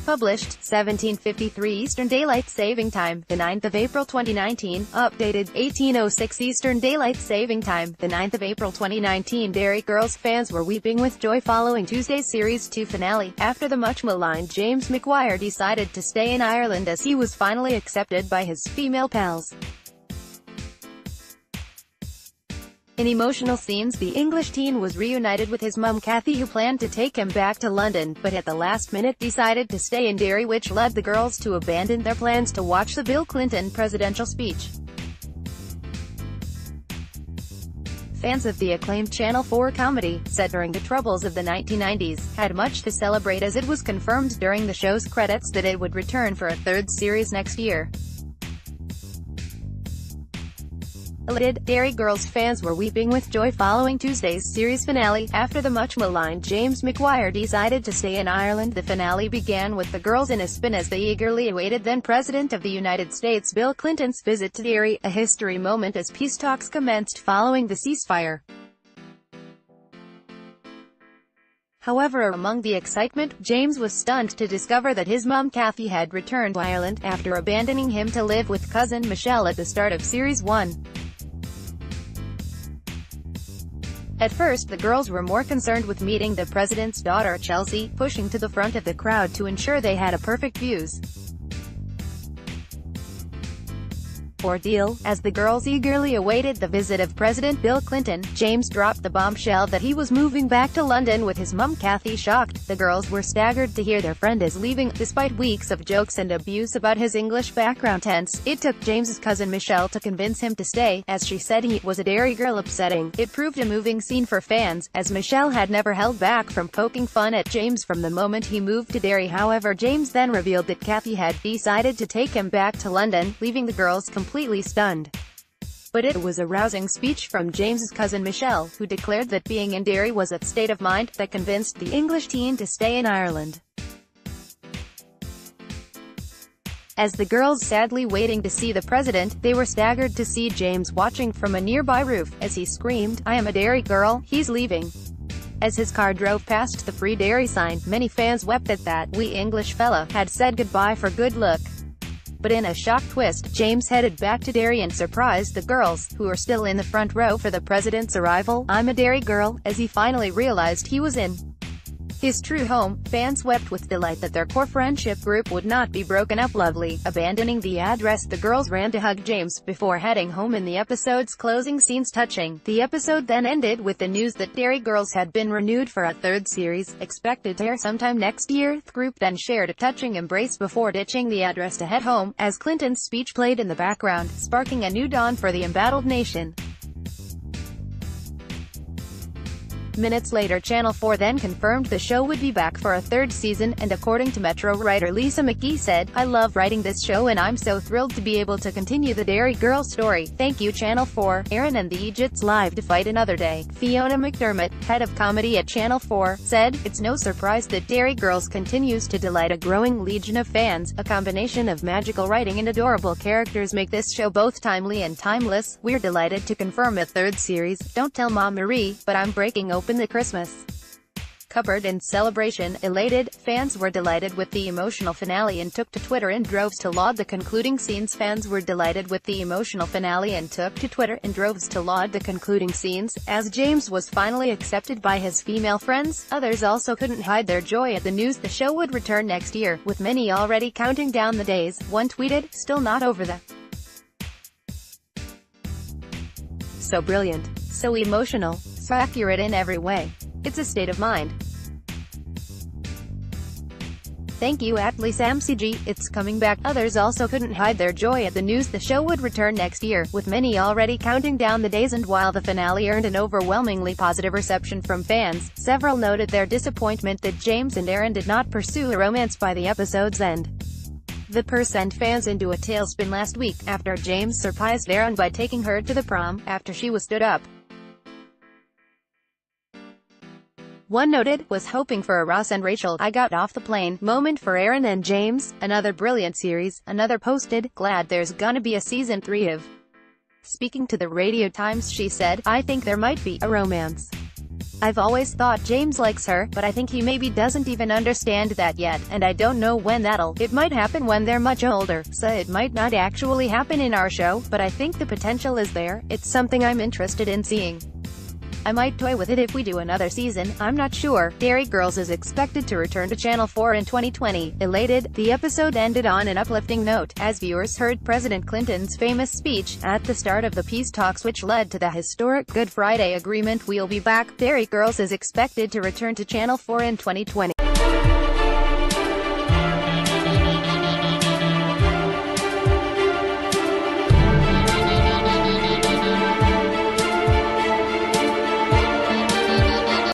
Published, 1753 Eastern Daylight Saving Time, the 9th of April 2019. Updated, 1806 Eastern Daylight Saving Time, the 9th of April 2019. Derry Girls fans were weeping with joy following Tuesday's Series 2 finale, after the much-maligned James Maguire decided to stay in Ireland as he was finally accepted by his female pals. In emotional scenes, the English teen was reunited with his mum Cathy, who planned to take him back to London, but at the last minute decided to stay in Derry, which led the girls to abandon their plans to watch the Bill Clinton presidential speech. Fans of the acclaimed Channel 4 comedy, set during the troubles of the 1990s, had much to celebrate as it was confirmed during the show's credits that it would return for a third series next year. Derry Girls fans were weeping with joy following Tuesday's series finale, after the much-maligned James Maguire decided to stay in Ireland. The finale began with the girls in a spin as they eagerly awaited then-President of the United States Bill Clinton's visit to Derry, a history moment as peace talks commenced following the ceasefire. However, among the excitement, James was stunned to discover that his mum Cathy had returned to Ireland, after abandoning him to live with cousin Michelle at the start of Series 1. At first, the girls were more concerned with meeting the president's daughter Chelsea, pushing to the front of the crowd to ensure they had a perfect views. Ordeal. As the girls eagerly awaited the visit of President Bill Clinton, James dropped the bombshell that he was moving back to London with his mum Cathy. Shocked, the girls were staggered to hear their friend is leaving. Despite weeks of jokes and abuse about his English background, it took James's cousin Michelle to convince him to stay, as she said he was a Derry girl. Upsetting, it proved a moving scene for fans, as Michelle had never held back from poking fun at James from the moment he moved to Derry. However, James then revealed that Cathy had decided to take him back to London, leaving the girls completely stunned. But it was a rousing speech from James's cousin Michelle, who declared that being in Derry was a state of mind that convinced the English teen to stay in Ireland. As the girls sadly waiting to see the president, they were staggered to see James watching from a nearby roof, as he screamed, "I am a Derry girl, he's leaving." As his car drove past the Free Derry sign, many fans wept at that "we English fella" had said goodbye for good luck. But in a shock twist, James headed back to Derry and surprised the girls, who were still in the front row for the president's arrival. "I'm a Derry girl," as he finally realized he was in his true home. Fans wept with delight that their core friendship group would not be broken up. Lovely. Abandoning the address, the girls ran to hug James before heading home in the episode's closing scenes. Touching. The episode then ended with the news that Derry Girls had been renewed for a third series, expected to air sometime next year. The group then shared a touching embrace before ditching the address to head home, as Clinton's speech played in the background, sparking a new dawn for the embattled nation. Minutes later, Channel 4 then confirmed the show would be back for a third season, and according to Metro writer Lisa McKee said, "I love writing this show and I'm so thrilled to be able to continue the Derry Girls story. Thank you Channel 4. Aaron and the Egypts live to fight another day." Fiona McDermott, head of comedy at Channel 4, said, "It's no surprise that Derry Girls continues to delight a growing legion of fans. A combination of magical writing and adorable characters make this show both timely and timeless. We're delighted to confirm a third series. Don't tell Mom Marie, but I'm breaking open the Christmas cupboard in celebration." Elated, fans were delighted with the emotional finale and took to Twitter in droves to laud the concluding scenes. Fans were delighted with the emotional finale and took to Twitter in droves to laud the concluding scenes, as James was finally accepted by his female friends. Others also couldn't hide their joy at the news the show would return next year, with many already counting down the days. One tweeted, "Still not over the so brilliant, so emotional, so accurate in every way. It's a state of mind. Thank you Atlee Samcg, it's coming back." Others also couldn't hide their joy at the news the show would return next year, with many already counting down the days. And while the finale earned an overwhelmingly positive reception from fans, several noted their disappointment that James and Aaron did not pursue a romance by the episode's end. The pair sent fans into a tailspin last week, after James surprised Aaron by taking her to the prom, after she was stood up. One noted, "Was hoping for a Ross and Rachel I got off the plane moment for Aaron and James. Another brilliant series." Another posted, "Glad there's gonna be a season 3 of." Speaking to the Radio Times, she said, "I think there might be a romance. I've always thought James likes her, but I think he maybe doesn't even understand that yet, and I don't know when that'll. It might happen when they're much older, so it might not actually happen in our show, but I think the potential is there. It's something I'm interested in seeing. I might toy with it if we do another season, I'm not sure. Derry Girls is expected to return to Channel 4 in 2020. Elated, the episode ended on an uplifting note, as viewers heard President Clinton's famous speech at the start of the peace talks which led to the historic Good Friday Agreement. We'll be back. Derry Girls is expected to return to Channel 4 in 2020.